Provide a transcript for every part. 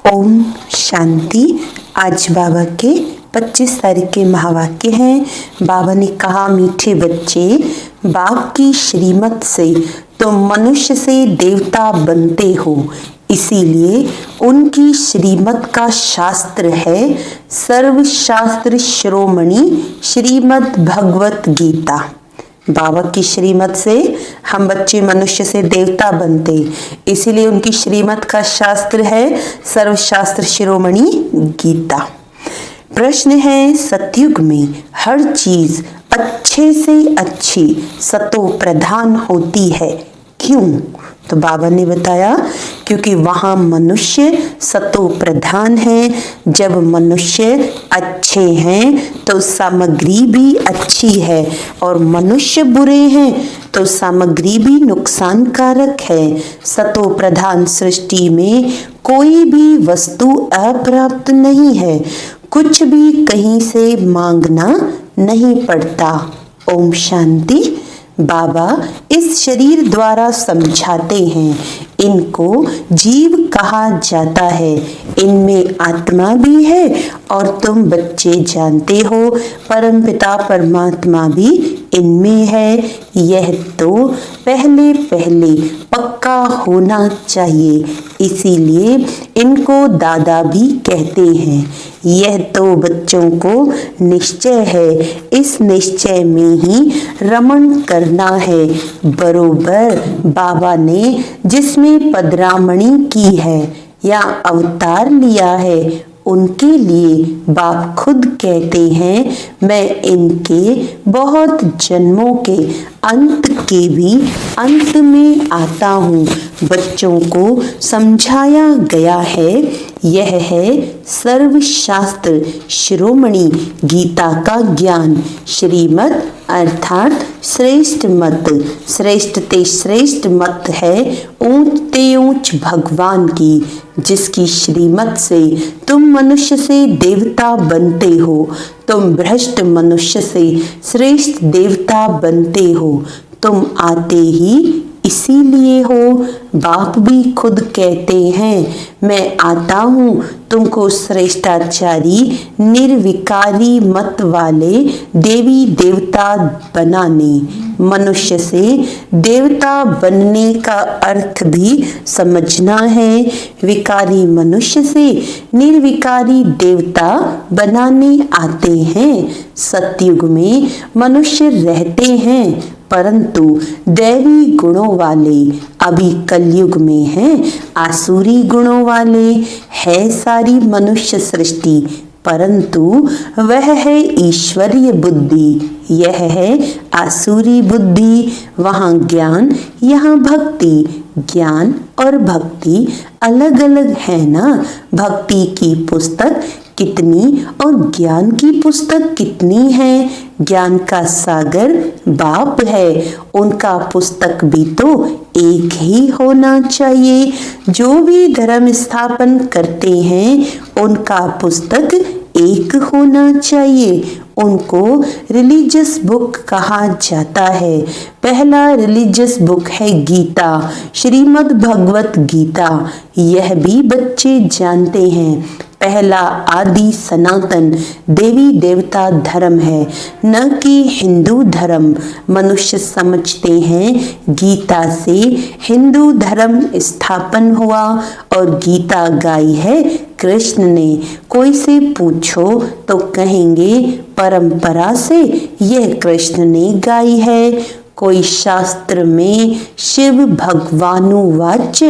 ओम शांति। आज बाबा के 25 तारीख के महावाक्य हैं। बाबा ने कहा, मीठे बच्चे, बाप की श्रीमत से तुम मनुष्य से देवता बनते हो, इसीलिए उनकी श्रीमत का शास्त्र है सर्वशास्त्र शिरोमणि श्रीमद् भगवत गीता। बाबा की श्रीमत से हम बच्चे मनुष्य से देवता बनते, इसीलिए उनकी श्रीमत का शास्त्र है सर्वशास्त्र शिरोमणि गीता। प्रश्न है, सतयुग में हर चीज अच्छे से अच्छी सतो प्रधान होती है, क्यों? तो बाबा ने बताया, क्योंकि वहां मनुष्य सतो प्रधान है। जब मनुष्य अच्छे हैं तो सामग्री भी अच्छी है, और मनुष्य बुरे हैं तो सामग्री भी नुकसानकारक है। सतो प्रधान सृष्टि में कोई भी वस्तु अप्राप्त नहीं है, कुछ भी कहीं से मांगना नहीं पड़ता। ओम शांति। बाबा इस शरीर द्वारा समझाते हैं, इनको जीव कहा जाता है, इनमें आत्मा भी है, और तुम बच्चे जानते हो परमपिता परमात्मा भी इनमें है। यह तो पहले पहले पक्का होना चाहिए, इसीलिए इनको दादा भी कहते हैं। यह तो बच्चों को निश्चय है, इस निश्चय में ही रमण करना है। बरोबर बाबा ने जिसमें पदरामणी की है या अवतार लिया है, उनके लिए बाप खुद कहते हैं, मैं इनके बहुत जन्मों के अंत के भी अंत में आता हूँ। बच्चों को समझाया गया है, यह है सर्वशास्त्र शिरोमणि गीता का ज्ञान। श्रीमत अर्थात श्रेष्ठ मत, श्रेष्ठ ते श्रेष्ठ मत है ऊंच ते ऊंच भगवान की, जिसकी श्रीमत से तुम मनुष्य से देवता बनते हो। तुम भ्रष्ट मनुष्य से श्रेष्ठ देवता बनते हो। तुम आते ही इसीलिए हो। बाप भी खुद कहते हैं, मैं आता हूँ तुमको श्रेष्ठाचारी निर्विकारी मत वाले देवी देवता बनाने। मनुष्य से देवता बनने का अर्थ भी समझना है। विकारी मनुष्य से निर्विकारी देवता बनाने आते हैं। सतयुग में मनुष्य रहते हैं, परंतु दैवी गुणों वाले। अभी कलयुग में हैं आसुरी गुणों वाले। है सारी मनुष्य सृष्टि, परंतु वह है ईश्वरीय बुद्धि, यह है आसुरी बुद्धि। वहाँ ज्ञान, यहाँ भक्ति। ज्ञान और भक्ति अलग अलग है ना। भक्ति की पुस्तक कितनी और ज्ञान की पुस्तक कितनी है। ज्ञान का सागर बाप है, उनका पुस्तक भी तो एक ही होना चाहिए। जो भी धर्म स्थापन करते हैं, उनका पुस्तक एक होना चाहिए। उनको रिलीजियस बुक कहा जाता है। पहला रिलीजियस बुक है गीता, श्रीमद् भगवत गीता। यह भी बच्चे जानते हैं। पहला आदि सनातन देवी देवता धर्म है, न कि हिंदू धर्म। मनुष्य समझते हैं गीता से हिंदू धर्म स्थापन हुआ, और गीता गाई है कृष्ण ने। कोई से पूछो तो कहेंगे परंपरा से यह कृष्ण ने गाई है। कोई शास्त्र में शिव भगवानुवाच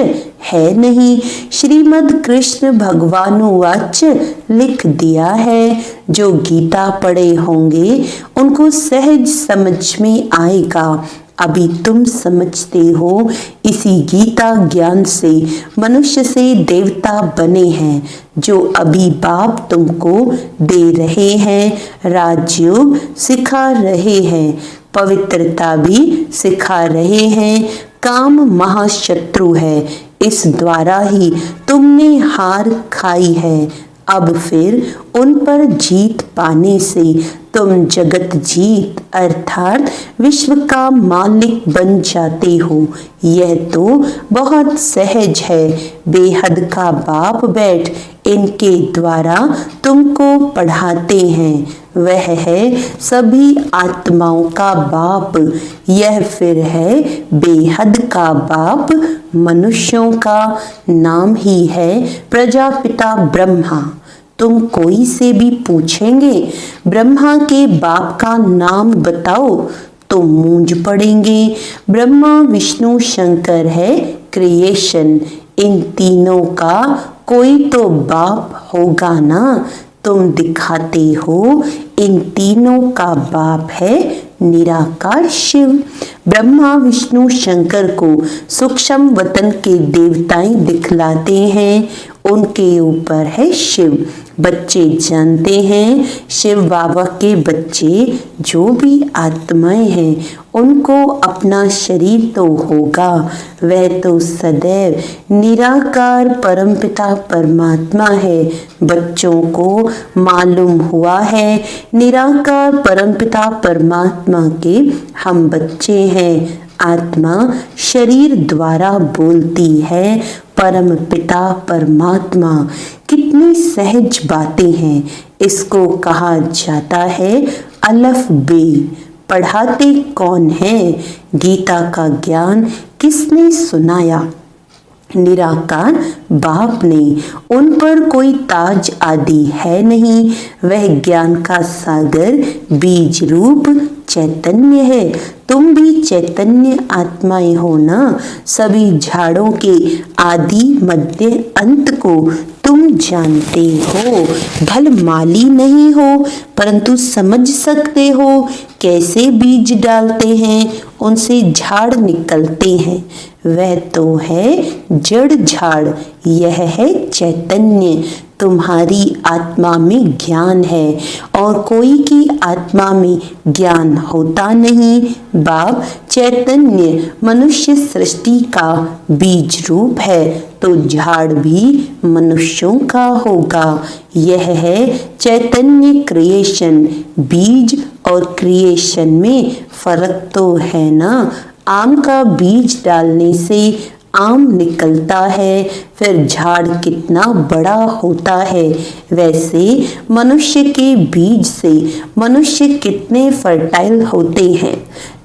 है नहीं, श्रीमद् कृष्ण भगवानुवाच लिख दिया है। जो गीता पढ़े होंगे उनको सहज समझ में आएगा। अभी तुम समझते हो, इसी गीता ज्ञान से मनुष्य से देवता बने हैं, जो अभी बाप तुमको दे रहे हैं। राजयोग सिखा रहे हैं, पवित्रता भी सिखा रहे हैं। काम महाशत्रु है, इस द्वारा ही तुमने हार खाई है। अब फिर उन पर जीत पाने से तुम जगत जीत अर्थात विश्व का मालिक बन जाते हो। यह तो बहुत सहज है। बेहद का बाप बैठ इनके द्वारा तुमको पढ़ाते हैं। वह है सभी आत्माओं का बाप। यह फिर है बेहद का बाप। मनुष्यों का नाम ही है प्रजापिता ब्रह्मा। तुम कोई से भी पूछेंगे ब्रह्मा के बाप का नाम बताओ तो मूंझ पड़ेंगे। ब्रह्मा विष्णु शंकर है क्रिएशन। इन तीनों का कोई तो बाप होगा ना। तुम दिखाते हो इन तीनों का बाप है निराकार शिव। ब्रह्मा विष्णु शंकर को सूक्ष्म वतन के देवताएं दिखलाते हैं। उनके ऊपर है शिव। बच्चे जानते हैं शिव बाबा के बच्चे जो भी आत्माएं हैं उनको अपना शरीर तो होगा। वह तो सदैव निराकार परमपिता परमात्मा है। बच्चों को मालूम हुआ है निराकार परमपिता परमात्मा के हम बच्चे हैं। आत्मा शरीर द्वारा बोलती है परम पिता परमात्मा। कितनी सहज बातें हैं। इसको कहा जाता है अलफ बे। पढ़ाते कौन है? गीता का ज्ञान किसने सुनाया? निराकार बाप ने। उन पर कोई ताज आदि है नहीं। वह ज्ञान का सागर बीज रूप चैतन्य है। तुम भी चैतन्य आत्माएं हो ना। सभी झाड़ों के आदि मध्य अंत को तुम जानते हो। भल माली नहीं हो परंतु समझ सकते हो कैसे बीज डालते हैं उनसे झाड़ निकलते हैं। वह तो है जड़ झाड़। यह है चैतन्य। तुम्हारी आत्मा में ज्ञान है और कोई की आत्मा में ज्ञान होता नहीं। बाप चैतन्य मनुष्य सृष्टि का बीज रूप है तो झाड़ भी मनुष्यों का होगा। यह है चैतन्य क्रिएशन। बीज और क्रिएशन में फर्क तो है ना। आम का बीज डालने से आम निकलता है फिर झाड़ कितना बड़ा होता है। वैसे मनुष्य के बीज से मनुष्य कितने फर्टाइल होते हैं।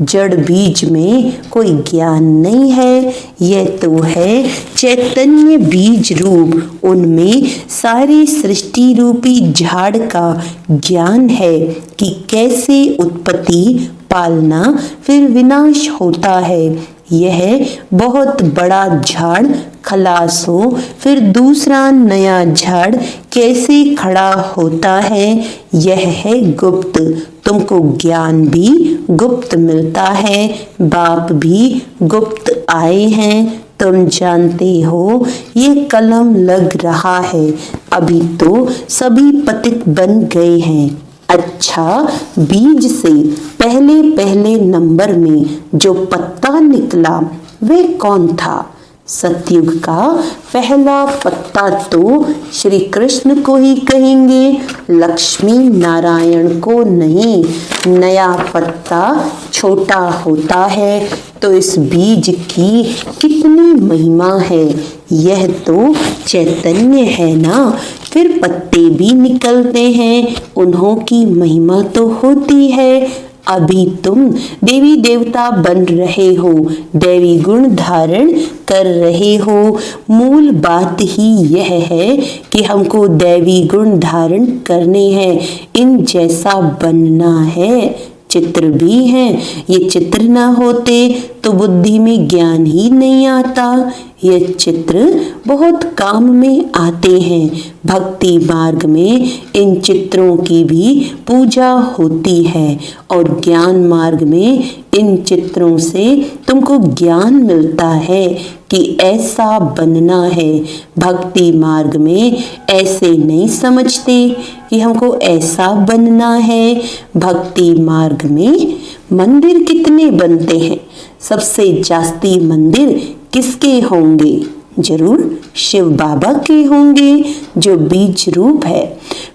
जड़ बीज में कोई ज्ञान नहीं है। यह तो है चैतन्य बीज रूप। उनमें सारी सृष्टि रूपी झाड़ का ज्ञान है कि कैसे उत्पत्ति पालना फिर विनाश होता है। यह बहुत बड़ा झाड़ खलास हो फिर दूसरा नया झाड़ कैसे खड़ा होता है। यह है गुप्त। तुमको ज्ञान भी गुप्त मिलता है। बाप भी गुप्त आए हैं। तुम जानते हो ये कलम लग रहा है। अभी तो सभी पतित बन गए हैं। अच्छा, बीज से पहले पहले नंबर में जो पत्ता निकला वह कौन था? सतयुग का पहला पत्ता तो श्री कृष्ण को ही कहेंगे, लक्ष्मी नारायण को नहीं। नया पत्ता छोटा होता है तो इस बीज की कितनी महिमा है। यह तो चैतन्य है ना। फिर पत्ते भी निकलते हैं। उन्हों की महिमा तो होती है। अभी तुम देवी देवता बन रहे हो, दैवी गुण धारण कर रहे हो। मूल बात ही यह है कि हमको दैवी गुण धारण करने हैं। इन जैसा बनना है। चित्र भी हैं। ये चित्र ना होते तो बुद्धि में ज्ञान ही नहीं आता। ये चित्र बहुत काम में आते हैं। भक्ति मार्ग में इन चित्रों की भी पूजा होती है और ज्ञान मार्ग में इन चित्रों से तुमको ज्ञान मिलता है कि ऐसा बनना है। भक्ति मार्ग में ऐसे नहीं समझते कि हमको ऐसा बनना है। भक्ति मार्ग में मंदिर कितने बनते हैं? सबसे जास्ती मंदिर किसके होंगे? जरूर शिव बाबा के होंगे जो बीज रूप है।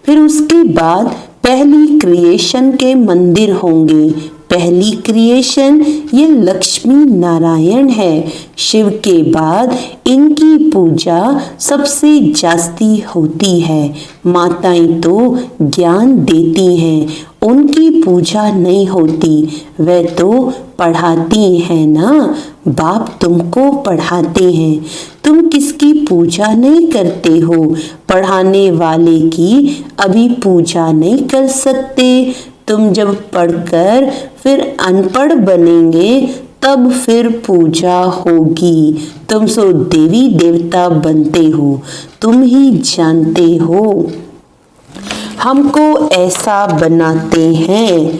फिर उसके बाद पहली क्रिएशन के मंदिर होंगे। पहली क्रिएशन ये लक्ष्मी नारायण है। शिव के बाद इनकी पूजा सबसे जास्ती होती है। माताएं तो ज्ञान देती हैं, उनकी पूजा नहीं होती, वे तो पढ़ाती हैं ना। बाप तुमको पढ़ाते हैं, तुम किसकी पूजा नहीं करते हो? पढ़ाने वाले की अभी पूजा नहीं कर सकते। तुम जब पढ़कर फिर अनपढ़ बनेंगे तब फिर पूजा होगी। तुम सो देवी देवता बनते हो, तुम ही जानते हो। हमको ऐसा बनाते हैं,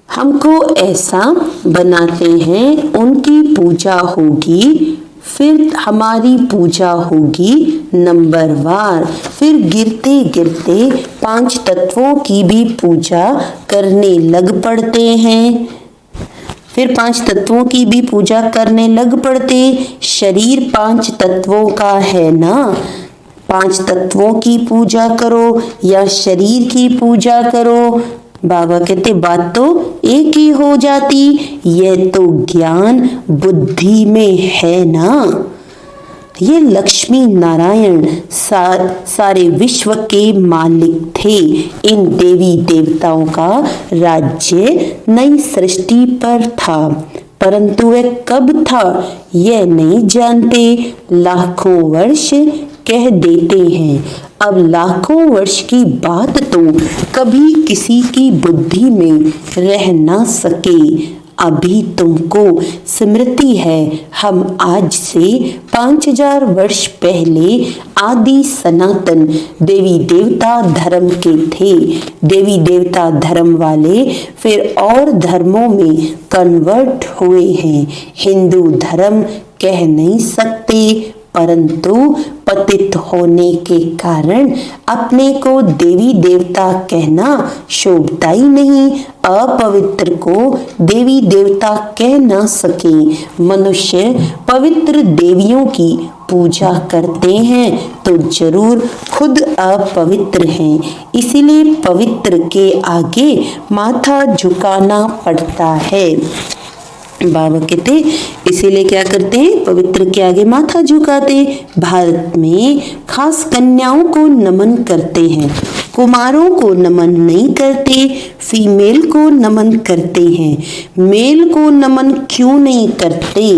हमको ऐसा बनाते हैं, उनकी पूजा होगी, फिर हमारी पूजा होगी नंबरवार। फिर गिरते गिरते 5 तत्वों की भी पूजा करने लग पड़ते हैं। फिर 5 तत्वों की भी पूजा करने लग पड़ते। शरीर 5 तत्वों का है ना, 5 तत्वों की पूजा करो या शरीर की पूजा करो। बाबा कहते बात तो एक ही हो जाती। यह तो ज्ञान बुद्धि में है ना। ये लक्ष्मी नारायण सारे विश्व के मालिक थे। इन देवी देवताओं का राज्य नई सृष्टि पर था, परंतु वह कब था यह नहीं जानते। लाखों वर्ष कह देते हैं। अब लाखों वर्ष की बात तो कभी किसी की बुद्धि में रह ना सके। अभी तुमको स्मृति है, हम आज से 5000 वर्ष पहले आदि सनातन देवी देवता धर्म के थे। देवी देवता धर्म वाले फिर और धर्मों में कन्वर्ट हुए हैं। हिंदू धर्म कह नहीं सकते, परंतु पतित होने के कारण अपने को देवी देवता कहना शोभता ही नहीं। अपवित्र को देवी देवता कह ना सके। मनुष्य पवित्र देवियों की पूजा करते हैं तो जरूर खुद अपवित्र हैं, इसीलिए पवित्र के आगे माथा झुकाना पड़ता है। बाबा कहते इसीलिए क्या करते हैं, पवित्र के आगे माथा झुकाते। भारत में खास कन्याओं को नमन करते हैं, कुमारों को नमन नहीं करते, फीमेल को नमन करते हैं। मेल को नमन क्यों नहीं करते?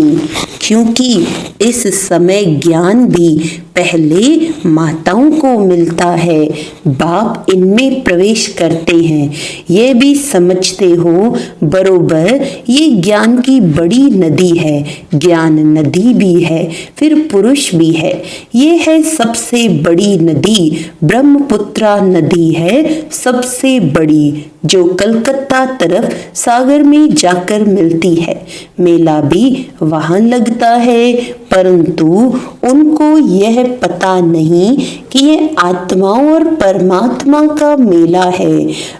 क्योंकि इस समय ज्ञान भी पहले माताओं को मिलता है, बाप इनमें प्रवेश करते हैं। ये भी समझते हो बरोबर ये ज्ञान की बड़ी नदी है, ज्ञान नदी भी है, फिर पुरुष भी है। ये है सबसे बड़ी नदी, ब्रह्मपुत्रा नदी है सबसे बड़ी, जो कलकत्ता तरफ सागर में जाकर मिलती है। मेला भी वहां लगता है, परंतु उनको यह पता नहीं कि यह आत्माओं और परमात्मा का मेला है।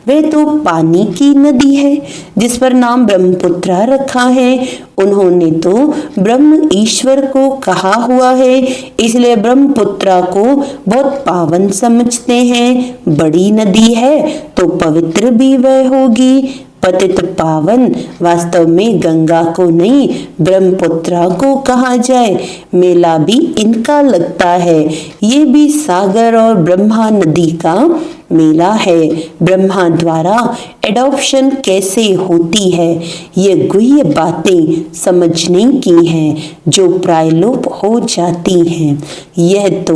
वह तो पानी की नदी है जिस पर नाम ब्रह्मपुत्रा रखा है। उन्होंने तो ब्रह्म ईश्वर को कहा हुआ है, इसलिए ब्रह्मपुत्रा को बहुत पावन समझते हैं। बड़ी नदी है तो पवित्र भी वह होगी। पतित पावन वास्तव में गंगा को नहीं ब्रह्मपुत्रा को कहा जाए। मेला भी इनका लगता है, ये भी सागर और ब्रह्मा नदी का मेला है। ब्रह्मा द्वारा एडॉप्शन कैसे होती है, ये गुह्य बातें समझने की हैं जो प्रायलोप हो जाती हैं। यह तो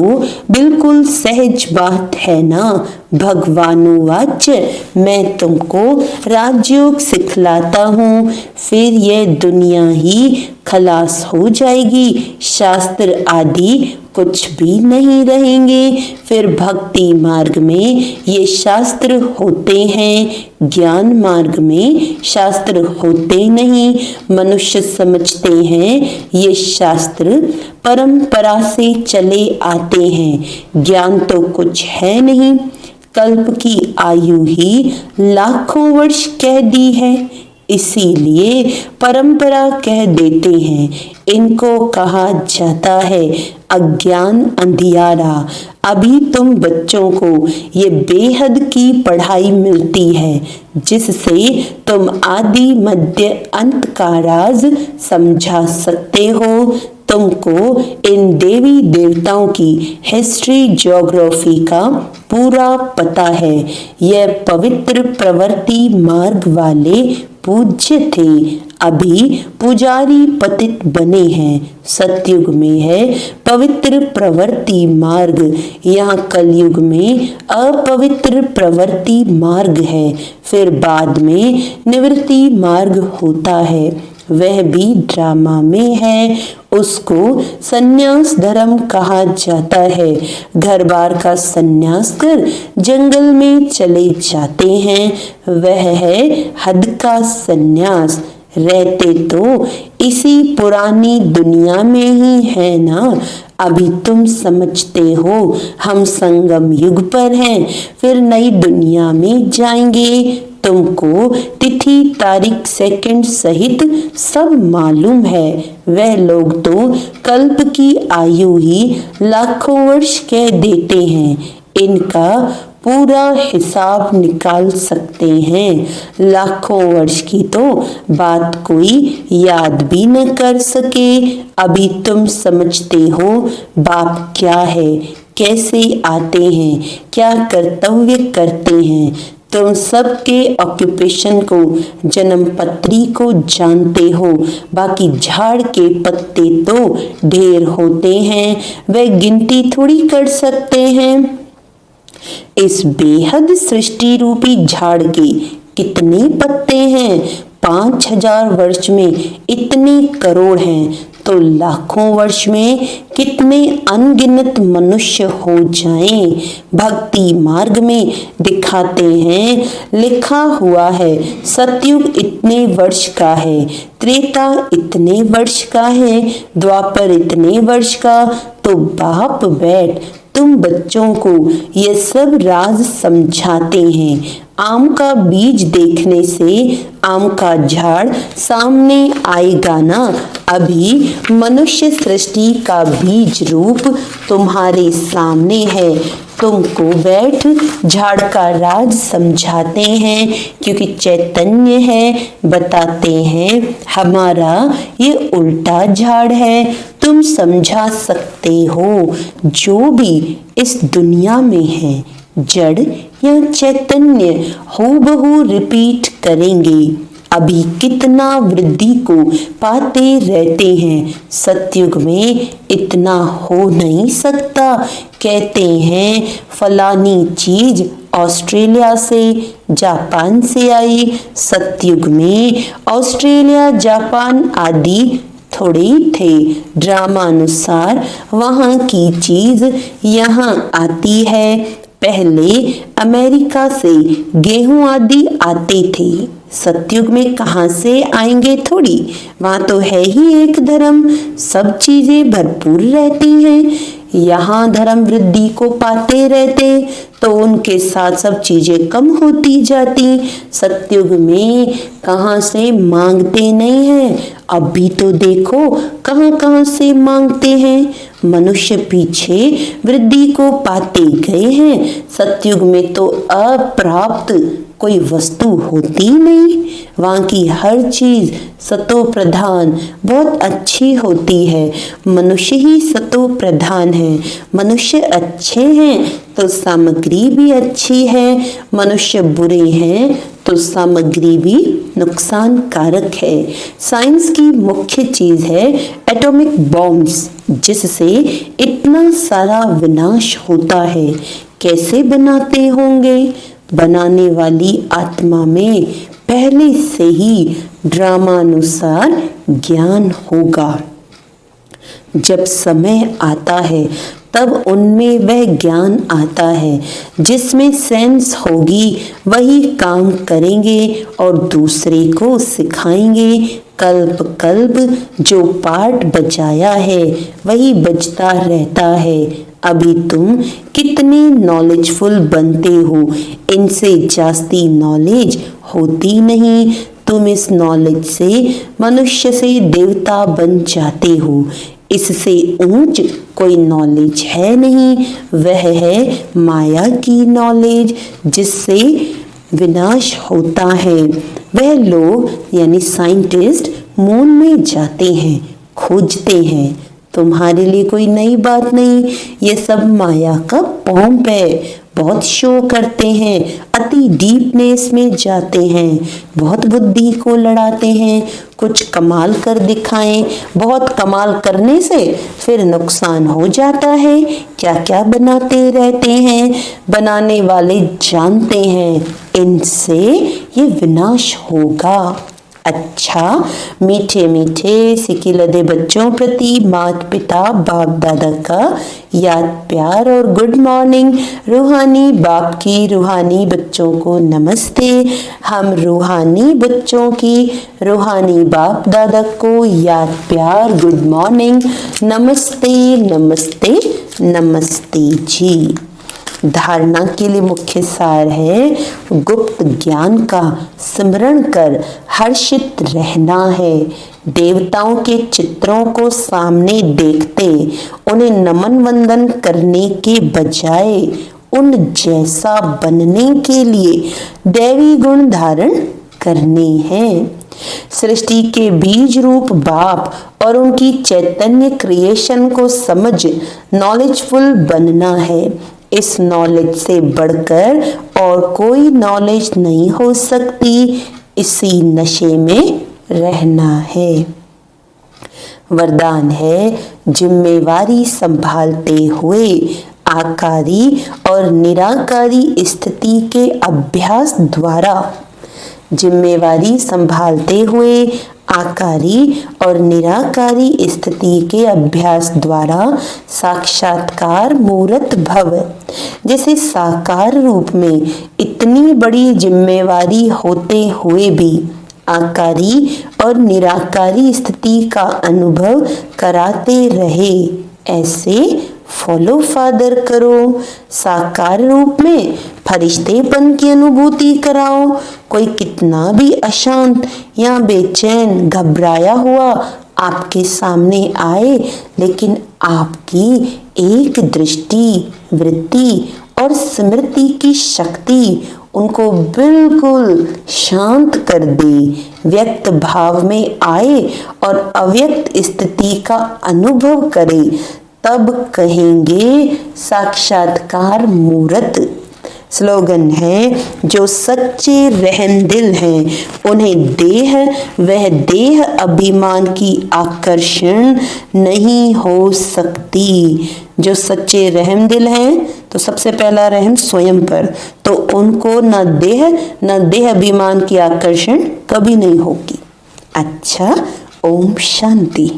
बिल्कुल सहज बात है ना। भगवानुवाच मैं तुमको राजयोग सिखलाता हूँ, फिर यह दुनिया ही खलास हो जाएगी। शास्त्र आदि कुछ भी नहीं रहेंगे। फिर भक्ति मार्ग में ये शास्त्र होते हैं, ज्ञान मार्ग में शास्त्र होते नहीं। मनुष्य समझते हैं ये शास्त्र परंपरा से चले आते हैं, ज्ञान तो कुछ है नहीं। कल्प की आयु ही लाखों वर्ष कह दी है, इसीलिए परंपरा कह देते हैं। इनको कहा जाता है अज्ञान अंधियारा। अभी तुम बच्चों को ये बेहद की पढ़ाई मिलती है जिससे तुम आदि मध्य अंत का राज समझा सकते हो। तुमको इन देवी देवताओं की हिस्ट्री ज्योग्राफी का पूरा पता है। यह पवित्र प्रवृत्ति मार्ग वाले पूज्य थे, अभी पुजारी पतित बने हैं। सतयुग में है पवित्र प्रवृत्ति मार्ग, यहाँ कलयुग में अपवित्र प्रवृत्ति मार्ग है। फिर बाद में निवृत्ति मार्ग होता है, वह भी ड्रामा में है। उसको संन्यास धर्म कहा जाता है। घर बार का संन्यास कर जंगल में चले जाते हैं, वह है हद का संन्यास। रहते तो इसी पुरानी दुनिया में ही है ना। अभी तुम समझते हो हम संगम युग पर हैं, फिर नई दुनिया में जाएंगे। तुमको तिथि तारीख सेकंड सहित सब मालूम है। वह लोग तो कल्प की आयु ही लाखों वर्ष कह देते हैं। इनका पूरा हिसाब निकाल सकते हैं। लाखों वर्ष की तो बात कोई याद भी न कर सके। अभी तुम समझते हो बाप क्या है, कैसे आते हैं, क्या कर्तव्य करते हैं। तुम सबके ऑक्यूपेशन को, जन्म पत्री को जानते हो। बाकी झाड़ के पत्ते तो ढेर होते हैं, वह गिनती थोड़ी कर सकते हैं। इस बेहद सृष्टि रूपी झाड़ के कितने पत्ते हैं? 5000 वर्ष में इतने करोड़ हैं, तो लाखों वर्ष में कितने अनगिनत मनुष्य हो जाएं। भक्ति मार्ग में दिखाते हैं, लिखा हुआ है सतयुग इतने वर्ष का है, त्रेता इतने वर्ष का है, द्वापर इतने वर्ष का। तो बाप बैठ तुम बच्चों को ये सब राज समझाते हैं। आम का बीज देखने से आम का झाड़ सामने आएगा ना। अभी मनुष्य सृष्टि का बीज रूप तुम्हारे सामने है। तुमको बैठ झाड़ का राज समझाते हैं, क्योंकि चैतन्य है। बताते हैं हमारा ये उल्टा झाड़ है। तुम समझा सकते हो जो भी इस दुनिया में है, जड़ या चैतन्य हूबहू रिपीट करेंगे। अभी कितना वृद्धि को पाते रहते हैं। सतयुग में इतना हो नहीं सकता। कहते हैं फलानी चीज ऑस्ट्रेलिया से, जापान से आई। सतयुग में ऑस्ट्रेलिया, जापान आदि थोड़े थे। ड्रामानुसार वहाँ की चीज यहाँ आती है। पहले अमेरिका से गेहूं आदि आते थे। सतयुग में कहाँ से आएंगे थोड़ी, वहाँ तो है ही एक धर्म, सब चीजें भरपूर रहती हैं। यहाँ धर्म वृद्धि को पाते रहते तो उनके साथ सब चीजें कम होती जाती। सतयुग में कहाँ से मांगते नहीं हैं। अभी तो देखो कहाँ कहाँ से मांगते हैं। मनुष्य पीछे वृद्धि को पाते गए हैं। सतयुग में तो अप्राप्त कोई वस्तु होती नहीं। वहाँ की हर चीज सतो प्रधान बहुत अच्छी होती है। मनुष्य ही सतो प्रधान है। मनुष्य अच्छे हैं तो सामग्री भी अच्छी है। मनुष्य बुरे हैं तो सामग्री भी नुकसान कारक है। साइंस की मुख्य चीज है एटॉमिक बॉम्ब्स, जिससे इतना सारा विनाश होता है। कैसे बनाते होंगे? बनाने वाली आत्मा में पहले से ही ड्रामानुसार ज्ञान होगा। जब समय आता है तब उनमें वह ज्ञान आता है। जिसमें सेंस होगी वही काम करेंगे और दूसरे को सिखाएंगे। कल्प कल्प जो पार्ट बजाया है वही बजता रहता है। अभी तुम कितने नॉलेजफुल बनते हो, इनसे जास्ती नॉलेज होती नहीं। तुम इस नॉलेज से मनुष्य से देवता बन जाते हो। इससे ऊंच कोई नॉलेज है नहीं, वह है माया की नॉलेज जिससे विनाश होता है। वह लोग यानी साइंटिस्ट मून में जाते हैं, खोजते हैं। तुम्हारे लिए कोई नई बात नहीं, ये सब माया का पॉम्प है। बहुत शो करते हैं, अति डीपनेस में जाते हैं, बहुत बुद्धि को लड़ाते हैं, कुछ कमाल कर दिखाएं। बहुत कमाल करने से फिर नुकसान हो जाता है। क्या क्या बनाते रहते हैं, बनाने वाले जानते हैं इनसे ये विनाश होगा। अच्छा, मीठे मीठे सिकिलदे बच्चों प्रति माता पिता बाप दादा का याद प्यार और गुड मॉर्निंग। रूहानी बाप की रूहानी बच्चों को नमस्ते। हम रूहानी बच्चों की रूहानी बाप दादा को याद प्यार गुड मॉर्निंग, नमस्ते नमस्ते नमस्ते जी। धारणा के लिए मुख्य सार है, गुप्त ज्ञान का स्मरण कर हर्षित रहना है। देवताओं के चित्रों को सामने देखते उन्हें नमन वंदन करने के बजाय उन जैसा बनने के लिए दैवी गुण धारण करने हैं। सृष्टि के बीज रूप बाप और उनकी चैतन्य क्रिएशन को समझ नॉलेजफुल बनना है। इस नॉलेज से बढ़कर और कोई नॉलेज नहीं हो सकती। इसी नशे में रहना है। वरदान है, जिम्मेवारी संभालते हुए आकारी और निराकारी स्थिति के अभ्यास द्वारा, जिम्मेवारी संभालते हुए आकारी और निराकारी स्थिति के अभ्यास द्वारा साक्षात्कार मूर्त भव। जैसे साकार रूप में इतनी बड़ी जिम्मेवारी होते हुए भी आकारी और निराकारी स्थिति का अनुभव कराते रहे, ऐसे फॉलो फादर करो। साकार रूप में फरिश्तेपन की अनुभूति कराओ। कोई कितना भी अशांत या बेचैन घबराया हुआ आपके सामने आए, लेकिन आपकी एक दृष्टि, वृत्ति और स्मृति की शक्ति उनको बिल्कुल शांत कर दे। व्यक्त भाव में आए और अव्यक्त स्थिति का अनुभव करे, तब कहेंगे साक्षात्कार मूर्त। स्लोगन है, जो सच्चे रहमदिल हैं उन्हें वह देह अभिमान की आकर्षण नहीं हो सकती। जो सच्चे रहमदिल हैं, तो सबसे पहला रहम स्वयं पर, तो उनको न देह अभिमान की आकर्षण कभी नहीं होगी। अच्छा, ओम शांति।